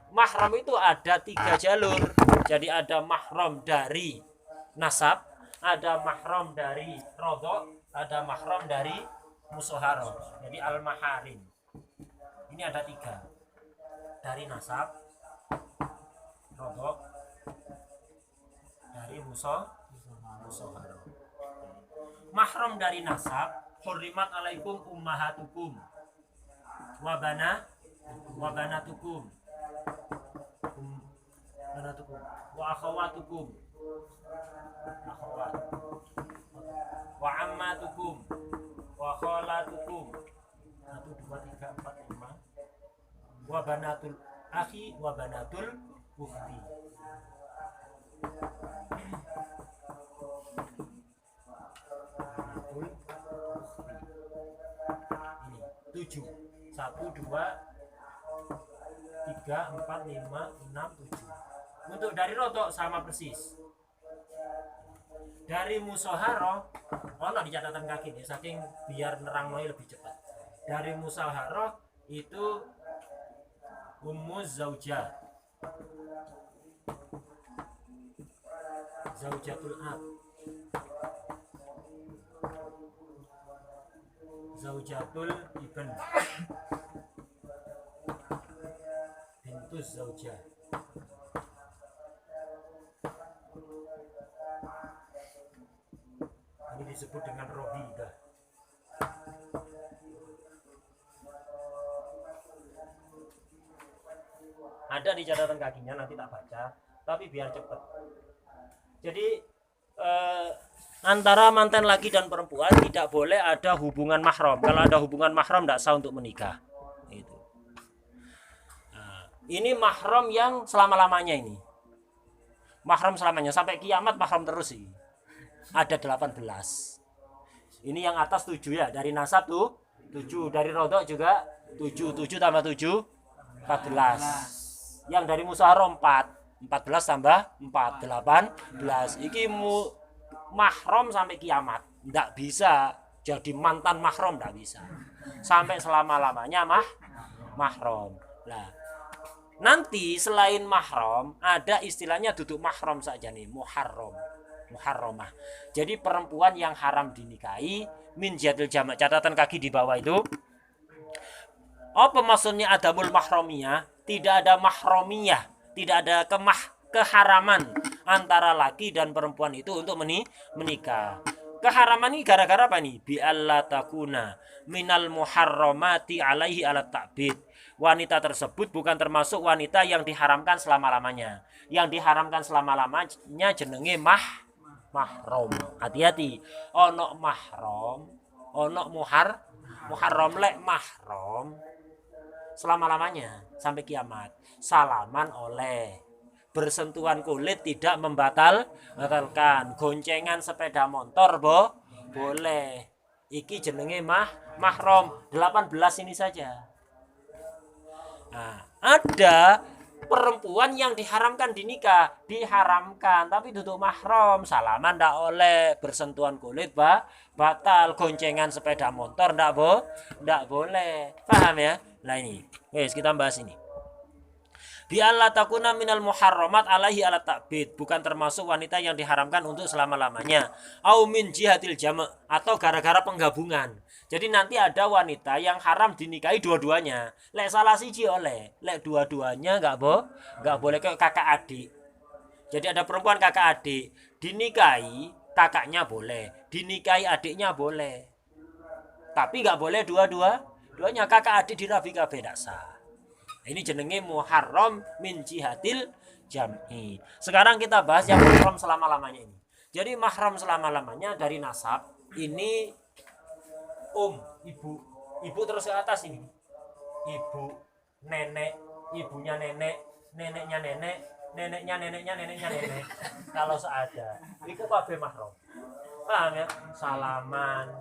Mahram itu ada 3 jalur. Jadi ada mahram dari nasab, ada mahram dari rodok, ada mahram dari musoharo. Jadi al-maharim. Ini ada 3. Dari nasab, rodok, dari musoharo. Mahram dari nasab, hurrimat alaikum ummahatukum wa banatukum wa akhawatukum wa ammatukum wa khalatukum 1 2 3 4 5 wa banatul akhi wa banatul ukhti. Ini 7. 1 2 3 4 5 6 7. Untuk dari rodok sama persis. Dari musoharo, di catatan kaki nih, saking biar nerang lebih cepat. Dari musoharo itu ummuz zaujah, zaujatul ab, zaujatul ibn, bintus zaujah. Ini disebut dengan robibah. Ada di catatan kakinya, nanti tak baca, tapi biar cepat. Jadi antara mantan laki dan perempuan tidak boleh ada hubungan mahram. Kalau ada hubungan mahram tidak sah untuk menikah. Itu. Ini mahram yang selama-lamanya ini. Mahram selamanya sampai kiamat mahram terus sih. Ada 18. Ini yang atas 7 ya, dari nasab tuh 7, dari rodok juga 7, 7 tambah 7 14. Yang dari musyaharo 4, 14 tambah 4 18. Iki mahram sampai kiamat. Nggak bisa jadi mantan mahram, nggak bisa. Sampai selama-lamanya mahram. Nah, nanti selain mahram ada istilahnya duduk mahram saja nih, muharramah. Jadi perempuan yang haram dinikahi min jihadil jama'. Catatan kaki di bawah itu. Apa maksudnya adamul mahramiyah? Tidak ada mahramiyah, tidak ada keharaman antara laki dan perempuan itu untuk menikah. Keharaman ini gara-gara apa nih? Bi alla takuna minal muharramati alaihi alat ta'bid. Wanita tersebut bukan termasuk wanita yang diharamkan selama-lamanya. Yang diharamkan selama-lamanya jenenge mahram. Hati-hati. Ono mahram, ono muharram, lek mahram selama-lamanya sampai kiamat. Salaman oleh, bersentuhan kulit tidak membatalkan, goncengan sepeda motor boleh. Iki jenenge mahram. 18 ini saja. Nah, ada perempuan yang diharamkan dinikah, diharamkan tapi duduk mahram, salaman ndak oleh, bersentuhan kulit batal, goncengan sepeda motor ndak boleh. Paham ya? Nah ini, guys, kita bahas ini. Bi alla takuna minal muharramat alaihi ala ta'bid, bukan termasuk wanita yang diharamkan untuk selama-lamanya. Au min jihatil jama', atau gara-gara penggabungan. Jadi nanti ada wanita yang haram dinikahi dua-duanya. Lek salah siji oleh, lek dua-duanya enggak boleh, kayak kakak adik. Jadi ada perempuan kakak adik, dinikahi kakaknya boleh, dinikahi adiknya boleh. Tapi enggak boleh dua-duanya, kakak adik dirabi kabeh ndak sah. Ini jenenge muharram min jihatil jam'i. Sekarang kita bahas yang mahram selama-lamanya ini. Jadi mahram selama-lamanya dari nasab ini ibu terus ke atas ini. Ibu, nenek, ibunya nenek, neneknya nenek, neneknya nenek. Kalau seada, itu kabeh mahram. Paham ya? Salaman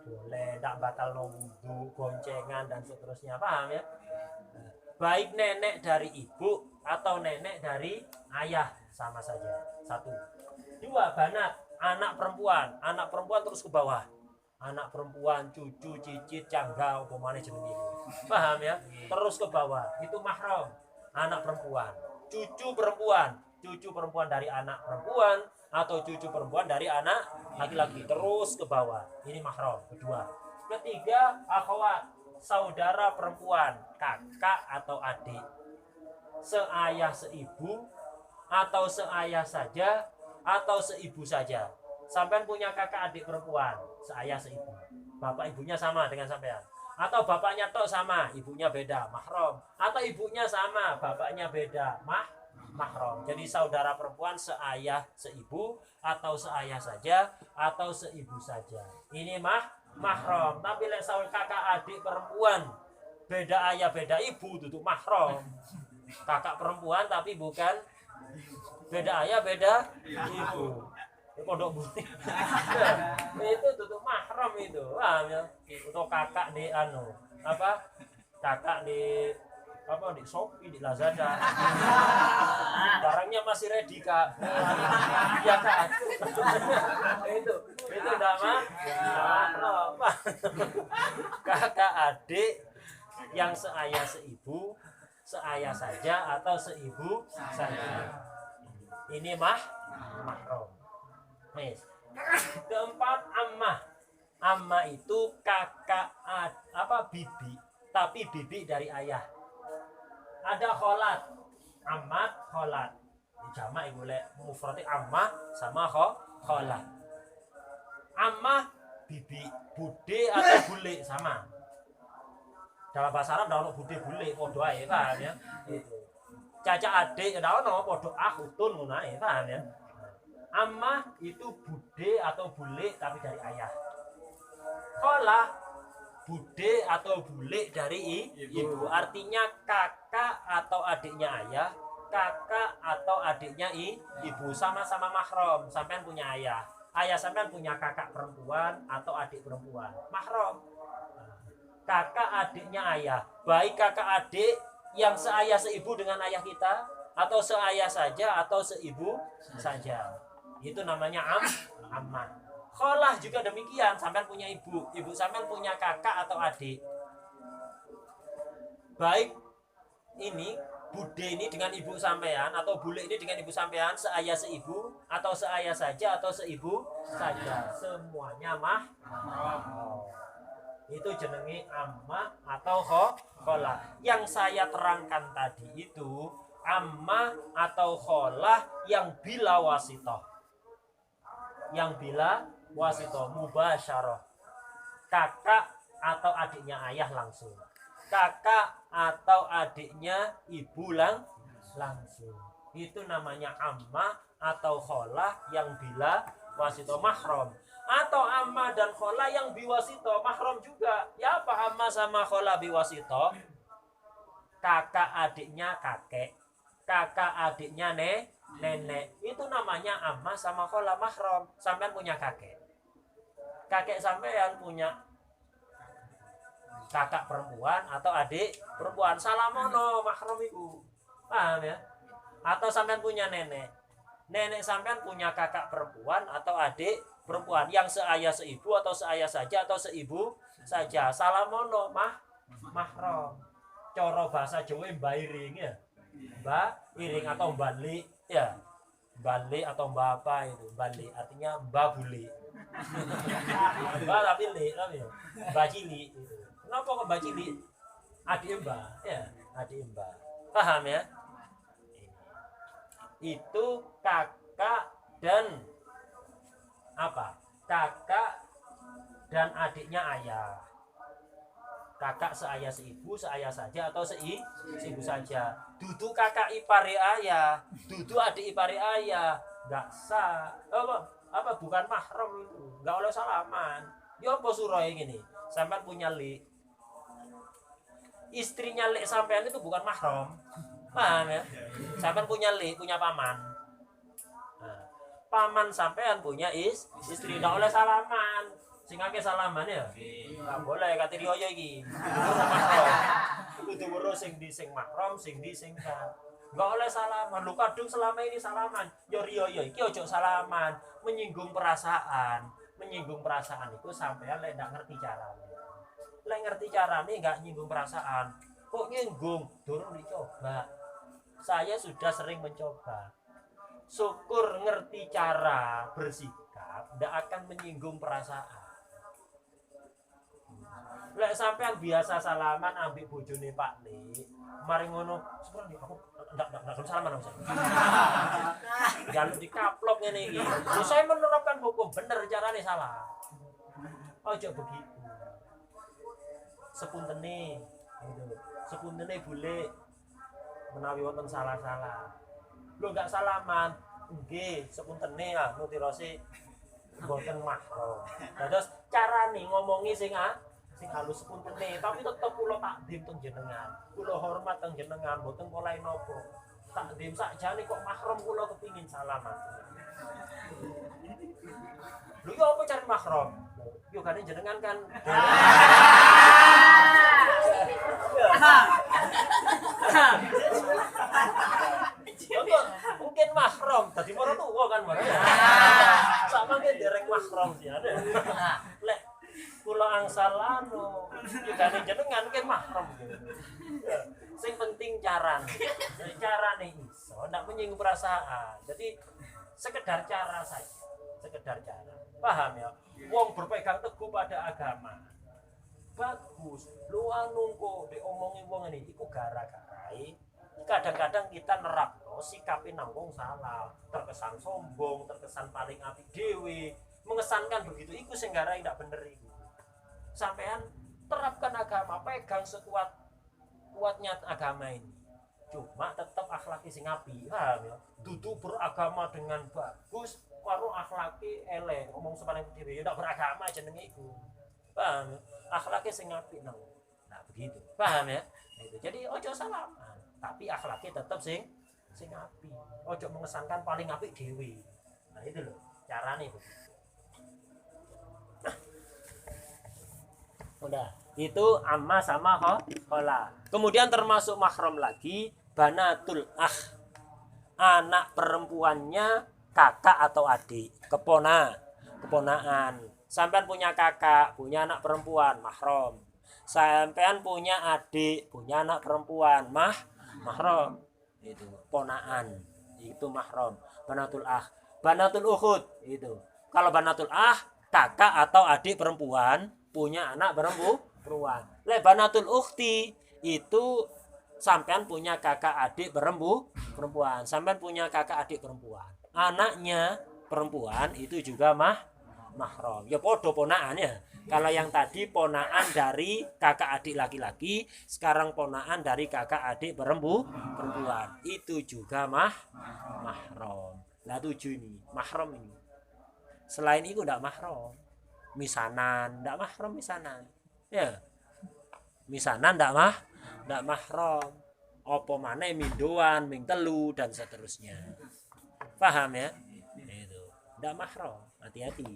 boleh, ndak batal wudu, goncengan dan seterusnya. Paham ya? Baik nenek dari ibu atau nenek dari ayah sama saja. 1. 2, banat, anak perempuan terus ke bawah. Anak perempuan, cucu, cicit, cangga, umpamane jenenge itu. Paham ya? Terus ke bawah, itu mahram. anak perempuan, cucu perempuan dari anak perempuan atau cucu perempuan dari anak laki-laki, terus ke bawah. Ini mahram kedua. Ketiga, akhwat, saudara perempuan, kakak atau adik, seayah seibu atau seayah saja atau seibu saja. Sampean punya kakak adik perempuan, seayah seibu, bapak ibunya sama dengan sampean, atau bapaknya tok sama, ibunya beda, mahram, atau ibunya sama, bapaknya beda, mahram. Jadi saudara perempuan seayah seibu atau seayah saja atau seibu saja. Ini mahram. Tapi lek kakak adik perempuan beda ayah beda ibu tutup mahram. Kakak perempuan tapi bukan beda ayah beda ibu. Pondok Budi. Itu tutup mahram itu. Paham ya? Untuk kakak di kakak di di Shopee, di Lazada. Barangnya masih ready, Kak. Ya, Kak. itu udah mahram. Kakak adik yang seayah seibu, seayah saja atau seibu saja. Ini mahram. Keempat, ammah. Ammah itu kakak bibi, tapi bibi dari ayah. Ada kholat, amat kholat. Jamak ibu lek mufrad ammah sama kholat. Ammah bibi, bude atau bule sama. Dalam bahasa Arab dah ono bude bule padha ae, paham ya? Itu. Caca adik dah ono padha akhutun ngono ae, paham ya? Ammah itu bude atau bule tapi dari ayah. Kholah bude atau bule dari ibu. Artinya kakak atau adiknya ayah, kakak atau adiknya ibu, sama-sama mahram. Sampean punya ayah, ayah sampean punya kakak perempuan atau adik perempuan, mahram. Kakak adiknya ayah, baik kakak adik yang seayah seibu dengan ayah kita, atau seayah saja atau seibu saja, itu namanya ammah. Kholah juga demikian, sampean punya ibu, ibu sampean punya kakak atau adik, baik ini bude ini dengan ibu sampean atau bule ini dengan ibu sampean, seayah seibu atau seayah saja atau seibu saja, semuanya itu jenenge ammah atau kholah. Yang saya terangkan tadi itu ammah atau kholah yang bila wasitoh, yang bila wasitoh mubasyarah, kakak atau adiknya ayah langsung, kakak atau adiknya ibu langsung, itu namanya ammah atau kholah yang bila wasitoh mahram. Atau ammah dan kholah yang biwasito mahram juga. Ya apa ammah sama kholah biwasito? Kakak adiknya kakek, kakak adiknya nenek, itu namanya ammah sama kholah mahram. Sampean punya kakek, kakek sampean punya kakak perempuan atau adik perempuan, salamono mahram itu, paham ya? Atau sampean punya nenek, nenek sampean punya kakak perempuan atau adik perempuan yang seayah seibu atau seayah saja atau seibu saja, salamono mahram. Coro bahasa Jawa mbairing ya, mbairing atau balik ya, balik atau mbak apa itu, balik artinya mbak bule, mbak tapi le tapi ya mbak cili itu. Kenapa kok mbak cili? Adik mbak ya, adik mbak, paham ya? Itu kakak dan kakak dan adiknya ayah. Kakak seayah seibu, seayah saja atau seibu saja. Dudu kakak ipare ayah, dudu adik ipare ayah, enggak sah. Bukan mahram itu, enggak oleh salaman. Ya apa surah gini? Sampean punya li, istrinya li sampean itu bukan mahram. Paham ya? Sampean punya li, punya paman. Nah, paman sampean punya istri, enggak oleh salaman. Sing akeh salaman ya. Enggak boleh kate riyo iki. Kudu weruh sing di sing mahram, sing di sing enggak oleh salaman. Lu kadung selama ini salaman. Yo riyo iki ojo salaman, menyinggung perasaan. Menyinggung perasaan itu sampean lek ndak ngerti carane. Lek ngerti carane enggak nyinggung perasaan. Kok nyinggung? Durung dicoba. saya sudah sering mencoba. Syukur ngerti cara bersikap, tidak akan menyinggung perasaan. Lek sampean biasa salaman ambek bojone Pak Le, mari ngono, sebenarnya aku ndak salaman sama saya. Jaluk dikaplok ngene iki. Lho saya menerapkan hukum, bener carane salah. Ojo begitu. Sepuntene gitu. Sepuntene boleh menawi wonten salah-salah. Lho enggak salaman. Nggih, sepuntene ah nutirose mboten mahram. Terus carane ngomongi sing halus sepuntene, tapi tetep kula takdim teng jenengan. Kula hormat teng jenengan, mboten pola napa. Takdim sakjane kok mahram kula kepingin salaman. Lho yo apa cari mahram? Yo gane jenengan kan. Mungkin mahram, tadi moro tuwa kan moro. Sama ki dereng mahram sih ada. Lek kula angsal anu, yo gane jenengan kan mahram. Sing penting carane. Carane iso ndak menyinggung perasaan. Jadi sekedar cara saja. Sekedar cara. Paham ya? Wong berpegang teguh pada agama. Bagus. Lu anu kok diomongi wong ini iku gara-garai. Kadang-kadang kita nerapno sikape nang wong salah, terkesan sombong, terkesan paling apik dhewe, mengesankan begitu iku sing garai ndak bener iku. Sampean terapkan agama, pegang sekuat kuatnya agama ini. Cuma tetap akhlaki sing apik, paham ya? Dudu beragama dengan bagus karo akhlaki elek, ngomong sepaneng dhewe ya ndak beragama jenenge iku. Paham? Akhlaki sing apik nang. Nah, begitu. Paham ya? Itu. Jadi ojo salaman, tapi akhlaki tetap sing apik. Ojo mengesankan paling apik dhewe. Nah, itu loh carane itu. Udah, itu amma sama khola. Kemudian termasuk mahram lagi banatul anak perempuannya kakak atau adik, keponaan. Sampean punya kakak, punya anak perempuan, mahram. Sampean punya adik, punya anak perempuan, mahram. Itu ponaan, itu mahram. Banatul ukhud itu. Kalau banatul kakak atau adik perempuan punya anak perempuan. Banatul ukhti itu sampean punya kakak adik perempuan. Sampean punya kakak adik perempuan. Anaknya perempuan itu juga mahram. Ya podo ponaannya. Kalau yang tadi ponaan dari kakak adik laki-laki, sekarang ponaan dari kakak adik perempuan. Itu juga mahram. Lah 7 ini, mahram ini. Selain itu enggak mahram. Misanan, enggak mahram misanan. Ya. Misanan enggak mahram. Apa maneh mindoan, ming telu dan seterusnya. Paham ya? Itu. Enggak mahram. Hati-hati.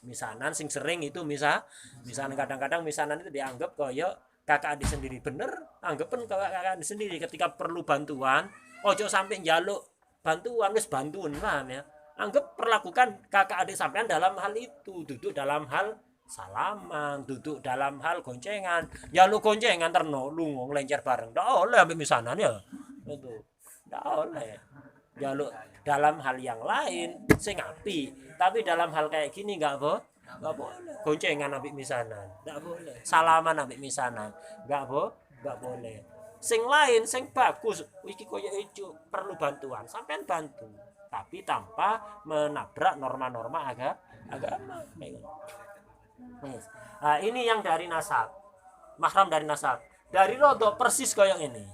Misanan sing sering itu misanan kadang-kadang misanan itu dianggap kaya kakak adik sendiri. Bener, anggapan kakak adik sendiri ketika perlu bantuan, ojo sampai njaluk bantuan wis bantuan, paham ya? Anggap perlakukan kakak adik sampean dalam hal itu, duduk dalam hal salaman, duduk dalam hal goncengan. Ya lu goncengan terno lungo nglencer bareng. Ndak oleh ambek misanan ya. Itu. Ndak oleh. Ya lu dalam hal yang lain sing apik, tapi dalam hal kayak gini enggak boleh. Goncengan ambek misanan. Enggak boleh. Salaman ambek misanan. Enggak boleh. Sing lain sing bagus iki koyo ijo perlu bantuan, sampean bantu. Tapi tanpa menabrak norma-norma agama. Nah, ini yang dari nasab. Mahram dari nasab. Dari rodok persis kayak ini.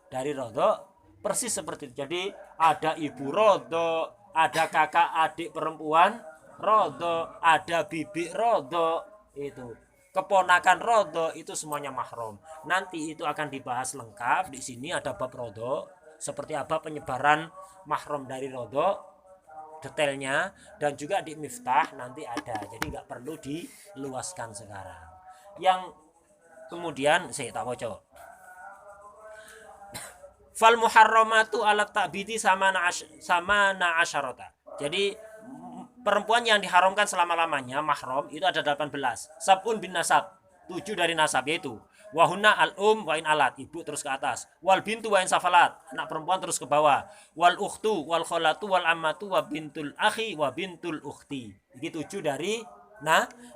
Dari rodok persis seperti itu. Jadi ada ibu rodok, ada kakak adik perempuan rodok, ada bibi rodok, itu. Keponakan rodok itu semuanya mahram. Nanti itu akan dibahas lengkap. Di sini ada bab rodok. Seperti apa penyebaran mahram dari rodok, detailnya, dan juga di miftah nanti ada, jadi nggak perlu diluaskan sekarang. Yang kemudian saya tak baca. Fal muharramatu alat ta'bidi sama na asyarata. Jadi perempuan yang diharamkan selama-lamanya mahram itu ada 18. Sabun bin nasab, 7 dari nasab, yaitu Wahuna al-um wa in alat, ibu terus ke atas. Wal bintu wa in safalat, anak perempuan terus ke bawah. Wal ukhtu wal kholatu wal ammatu wa bintul akhi wa bintul ukhti. Iki 7 dari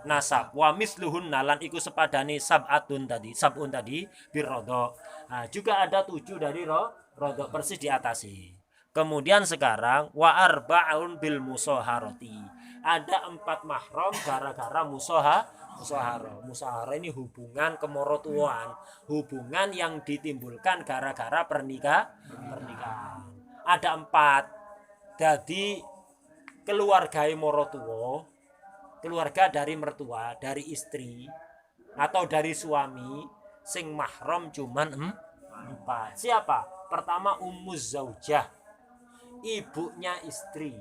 nasab. Wa misluhun nalan iku sepadane sab'un tadi birrodok. Nah, juga ada 7 dari rodok persis di atasi. Kemudian sekarang wa arba'un bil musoharoti. Ada 4 mahram gara-gara musoharo. Musoharo ini hubungan kemorotuan, hubungan yang ditimbulkan gara-gara pernikahan. Ada 4. Jadi keluarga morotuo, keluarga dari mertua, dari istri atau dari suami sing mahram cuman 4. Siapa? Pertama ummuz zaujah, ibunya istri.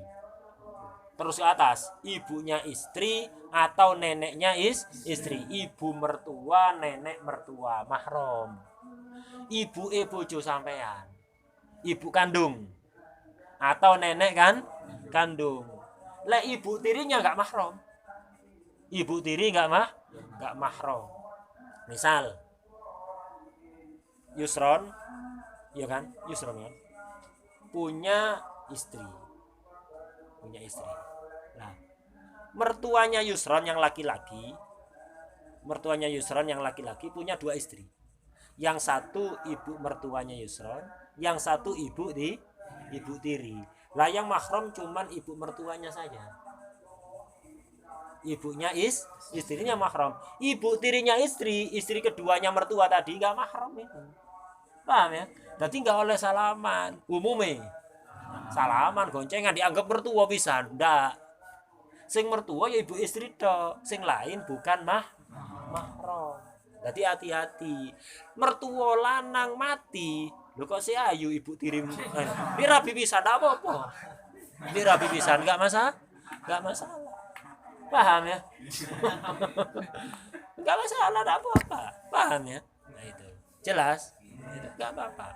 Terus ke atas, ibunya istri atau neneknya istri. Ibu mertua, nenek mertua, mahram. Ibu bojo sampean, ibu kandung atau nenek kandung. Lah ibu tirinya enggak mahram. Ibu tiri enggak mahram. Misal Yusron, ya kan? Yusron kan? Punya istri. Nah, mertuanya Yusron yang laki-laki punya 2 istri. Yang satu ibu mertuanya Yusron, yang satu ibu tiri. Lah yang mahram cuman ibu mertuanya saja. Ibunya istrinya mahram. Ibu tirinya istri keduanya mertua tadi enggak mahram itu. Paham ya? Jadi enggak oleh salaman umumnya. Salaman goncengan dianggap mertua pisan. Ndak. Sing mertua ya ibu istri tok, sing lain bukan mahram. Jadi hati-hati. Mertua lanang mati, lho kok si ayu ibu tiri. Ini rabi pisan apa-apa. Ini rabi pisan enggak masalah. Paham ya? Enggak masalah, enggak apa-apa. Paham ya? Nah itu. Jelas? Itu enggak apa-apa.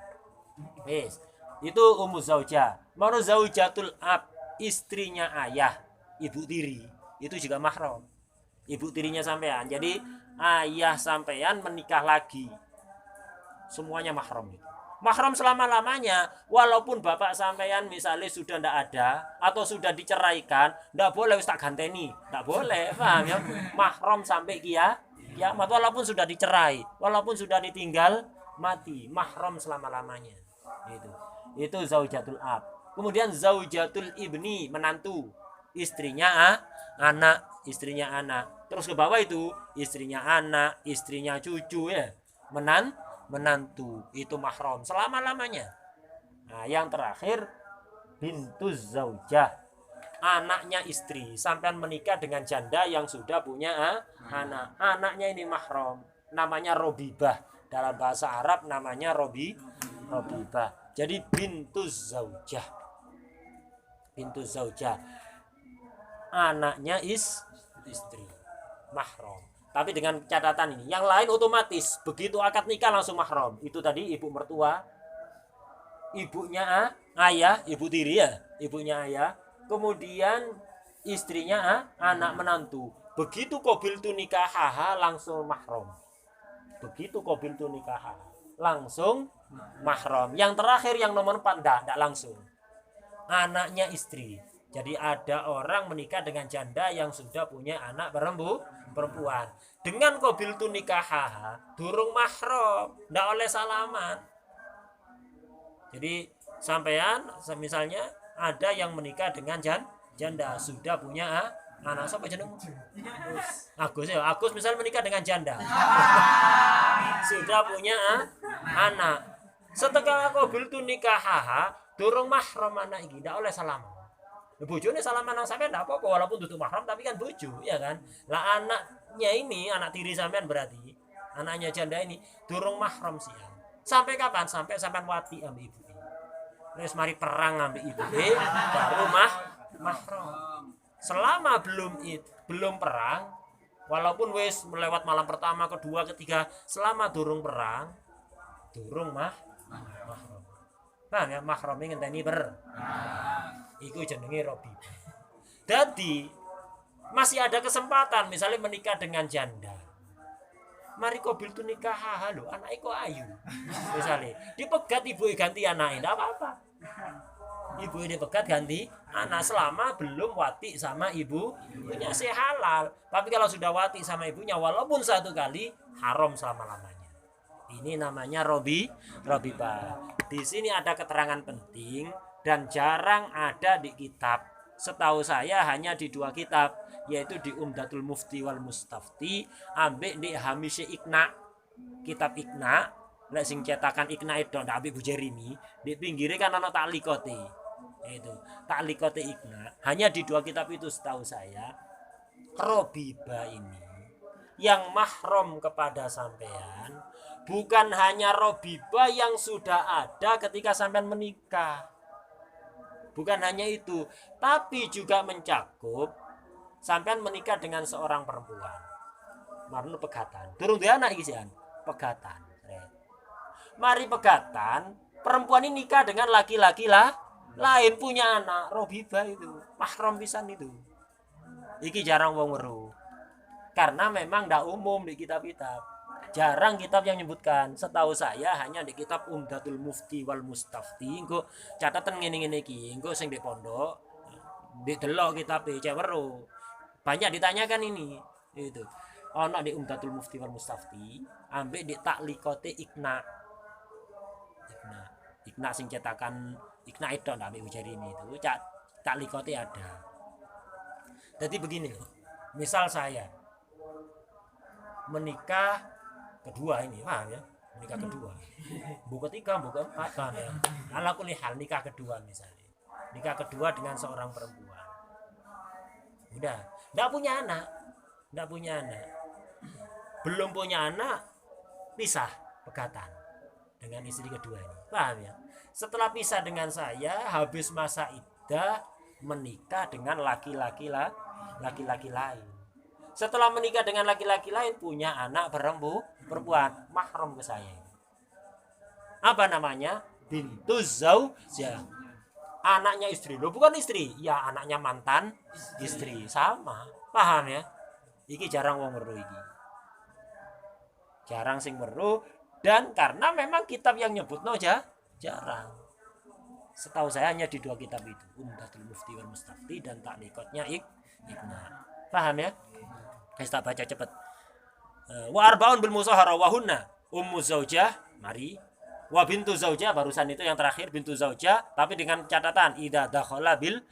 Wis. Itu ummu zaujah. Mau zaujatul ab, istrinya ayah, ibu tiri, itu juga mahram. Ibu tirinya sampean. Jadi ayah sampean menikah lagi. Semuanya mahram itu. Mahram selama-lamanya, walaupun bapak sampean misalnya sudah tidak ada atau sudah diceraikan, tidak boleh tak ganteni, tidak boleh, paham ya? Mahram sampai kiamat, walaupun sudah dicerai, walaupun sudah ditinggal mati, mahram selama-lamanya. Itu zaujatul ab. Kemudian zaujatul ibni, menantu, istrinya anak. Terus ke bawah itu istrinya anak, istrinya cucu ya, menantu itu mahram selama-lamanya. Nah, yang terakhir bintuz zaujah, anaknya istri. Sampean menikah dengan janda yang sudah punya anak. Anaknya ini mahram, namanya robibah. Dalam bahasa Arab namanya robibah. Jadi bintuz zaujah. Anaknya istri mahram. Tapi dengan catatan ini, yang lain otomatis begitu akad nikah langsung mahram. Itu tadi ibu mertua, ibunya ayah, ibu tiri ya, ibunya ayah. Kemudian istrinya anak menantu. Begitu qabiltu nikahaha langsung mahram. Langsung mahram. Yang terakhir yang nomor 4 enggak langsung. Anaknya istri. Jadi ada orang menikah dengan janda yang sudah punya anak perempuan. Dengan qabiltu nikahaha durung mahram, ndak oleh salaman. Jadi sampean misalnya ada yang menikah dengan janda sudah punya anak, siapa jenengmu? Agus ya. Agus misal menikah dengan janda. Sudah punya anak. Setelah qabiltu nikahaha durung mahram anak iki ndak oleh salaman. Bojone salaman nang sampean enggak apa-apa walaupun tutup mahram tapi kan bojo, ya kan? Lah anaknya ini, anak tiri sampean berarti, anaknya janda ini durung mahram sih. Sampai kapan? Sampai sampean wati ambek ibu. Wis mari perang ambek ibu, baru mahram. Selama belum perang, walaupun wis melewat malam pertama, kedua, ketiga, selama durung perang, durung mahram. Paham ya? Mahram ngenteni iku jenenge robi. Jadi masih ada kesempatan misalnya menikah dengan janda. mari kobil tu nikah lho, anake kok ayu. Misale, dipegat ibuke ganti anake, ndak apa-apa. Ibu ini pegat ganti anak selama belum wati sama ibunya sih halal. Tapi kalau sudah wati sama ibunya walaupun satu kali haram selama-lamanya. Ini namanya robibah. Di sini ada keterangan penting dan jarang ada di kitab. Setahu saya hanya di 2 kitab, yaitu di Umdatul Mufti wal Mustafti ambek di Hamisy Iqna. Kitab Iqna, lek sing cetakan Iqna itu ndak ambek Bu Jerimi, di pinggirnya kan ana taklikote. Itu taklikote Iqna. Hanya di 2 kitab itu setahu saya. Robibah ini yang mahram kepada sampean bukan hanya robibah yang sudah ada ketika sampean menikah. Bukan hanya itu, tapi juga mencakup sampean menikah dengan seorang perempuan. Marno pegatan. Durung duwe anak iki sian, pegatan. Mari pegatan, perempuan ini nikah dengan laki-laki lain punya anak, robibah itu, mahram pisan itu. Iki jarang wong weruh. Karena memang ndak umum di kitab-kitab. Jarang kitab yang menyebutkan. Setahu saya hanya di kitab Umdatul Mufti wal Mustafti. Engko catatan ngene-ngene iki. Engko sing di pondok delok kitab cek weruh. Banyak ditanyakan ini. Itu. Ana di Umdatul Mufti wal Mustafti, ambek di Taklikote Iqna. Iqna sing cetakan Iqna itu ndak ambek Ujarimi itu. Taklikote ada. Jadi begini loh. Misal saya menikah kedua ini, paham ya? Menikah kedua. Buku 3, buku 4, paham ya? Ala kulli hal nikah kedua misalnya. Nikah kedua dengan seorang perempuan. Udah, enggak punya anak. Belum punya anak, pisah pegatan dengan istri kedua ini. Paham ya? Setelah pisah dengan saya, habis masa iddah menikah dengan laki-laki lain. Setelah menikah dengan laki-laki lain punya anak perempuan, mahram ke saya. Apa namanya? Bintu zaujah. Anaknya istri. Loh, bukan istri. Ya, anaknya mantan istri. Sama. Paham ya? Iki jarang wong weruh iki. Jarang sing weruh dan karena memang kitab yang nyebutno jarang. Setahu saya hanya di 2 kitab itu, Umdatul Mufti wal Mustafti dan Taklikonya Iqna. Paham ya? Kita baca cepat. Wa arbaun bil musahara wa hunna ummu zaujah, mari. Wa bintu zaujah, barusan itu yang terakhir bintu zaujah, tapi dengan catatan idza dakhala bil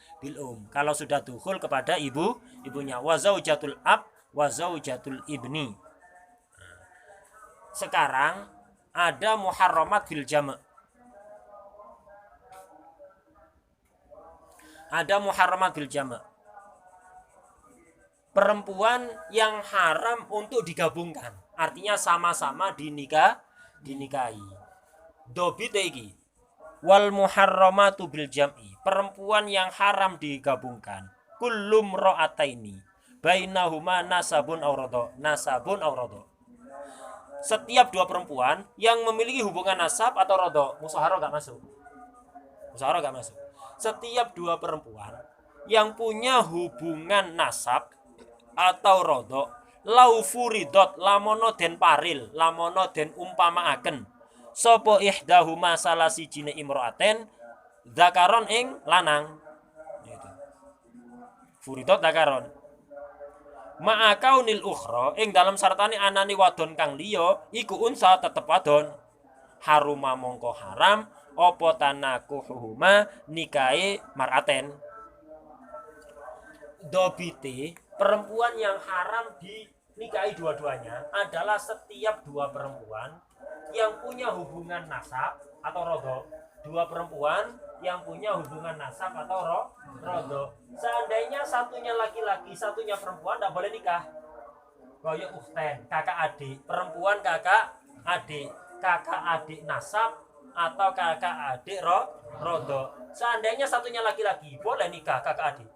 Kalau sudah dukhul kepada ibunya, wa zaujatul ab wa zaujatul ibni. Sekarang ada muharramat fil jama'. Ada muharramat bil jama'. Perempuan yang haram untuk digabungkan. Artinya sama-sama dinikahi. Dobit iki. Wal muharramatu bil jam'i. Perempuan yang haram digabungkan. Kullum ra'ataini. Bainahuma nasabun aurado. Setiap 2 perempuan yang memiliki hubungan nasab atau rodo. Musyawarah gak masuk. Setiap 2 perempuan yang punya hubungan nasab atau rodo, lau furidot lamono den paril, lamono den umpamaaken sapa ihdahuma salah sijine imroaten zakaron ing lanang. Gitu. Furidot zakaron ma'akaunil ukhra ing dalam sartane anani wadon kang liya iku unsa tetep wadon. Haruma mongko haram apa tanakuhuma nikahe maraten. Dobite perempuan yang haram dinikahi dua-duanya adalah setiap 2 perempuan yang punya hubungan nasab atau rodo. 2 perempuan yang punya hubungan nasab atau rodo. Seandainya satunya laki-laki, satunya perempuan, tidak boleh nikah. Kaya ukhten, kakak adik, perempuan kakak adik nasab atau kakak adik rodo. Seandainya satunya laki-laki, boleh nikah kakak adik.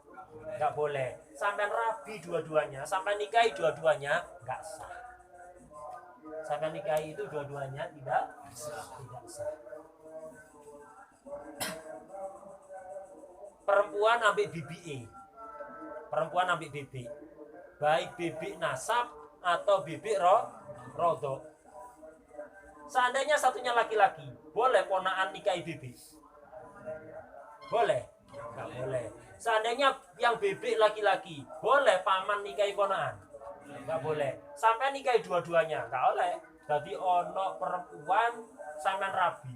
Enggak boleh. Sampai rabi dua-duanya, sampai nikahi dua-duanya enggak sah. Sampai nikahi itu dua-duanya tidak sah. Perempuan ambil BBE. Baik bibik nasab atau bibik rodok. Seandainya satunya laki-laki, boleh ponakan nikahi bibi? Boleh? Nggak boleh. Seandainya yang bebek laki-laki, boleh paman nikahi ponakan? Nggak boleh. Sampai nikahi dua-duanya, nggak boleh. Jadi ono perempuan sampean rabi,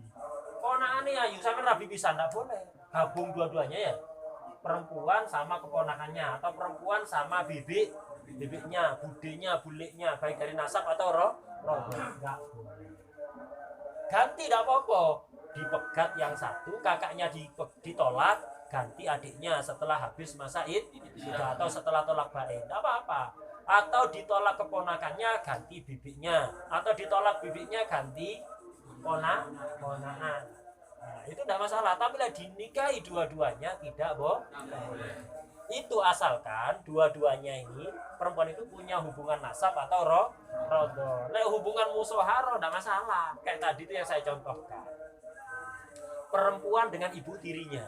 ponakane ayu sampean rabi bisa, nggak boleh. Gabung dua-duanya ya, perempuan sama keponakannya, atau perempuan sama bibiknya, budenya, buliknya, baik dari nasab atau roh, nggak boleh. Ganti tidak apa-apa, dipegat yang satu, kakaknya ditolak, ganti adiknya setelah habis masa iddah atau setelah tolak bain, tidak apa-apa. Atau ditolak keponakannya, ganti bibiknya, atau ditolak bibiknya, ganti ponakan. Nah, itu tidak masalah, tapi lah dinikahi dua-duanya tidak boleh. Itu asalkan dua-duanya ini perempuan itu punya hubungan nasab atau rodo. Lek hubungan musoharo tidak masalah. Kayak tadi itu yang saya contohkan. Perempuan dengan ibu tirinya.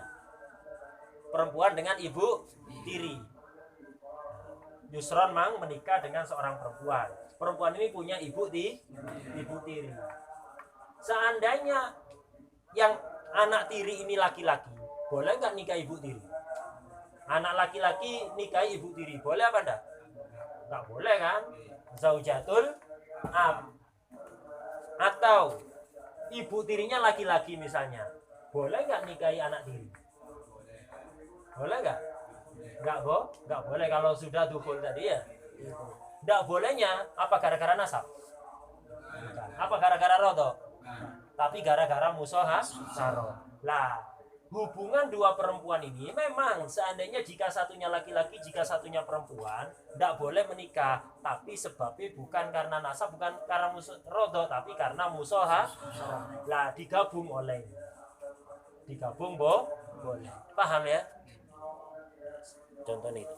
Perempuan dengan ibu tiri. Yusron mang menikah dengan seorang perempuan. Perempuan ini punya ibu tiri. Seandainya yang anak tiri ini laki-laki, boleh nggak nikah ibu tiri? Anak laki-laki nikahi ibu tiri, boleh apa enggak? Nggak boleh kan? Zaujatul ab. Atau ibu tirinya laki-laki misalnya, boleh nggak nikahi anak tiri? Boleh nggak? Nggak boleh kalau sudah dukul tadi ya. Nggak bolehnya apa gara-gara nasab? Apa gara-gara rodo? Tapi gara-gara musoha saro. Lah, hubungan dua perempuan ini memang seandainya jika satunya laki-laki, jika satunya perempuan, tidak boleh menikah. Tapi sebabnya bukan karena nasab, bukan karena rodo, tapi karena musoha. Lah, digabung oleh. Digabung boleh. Paham ya? Contohnya itu.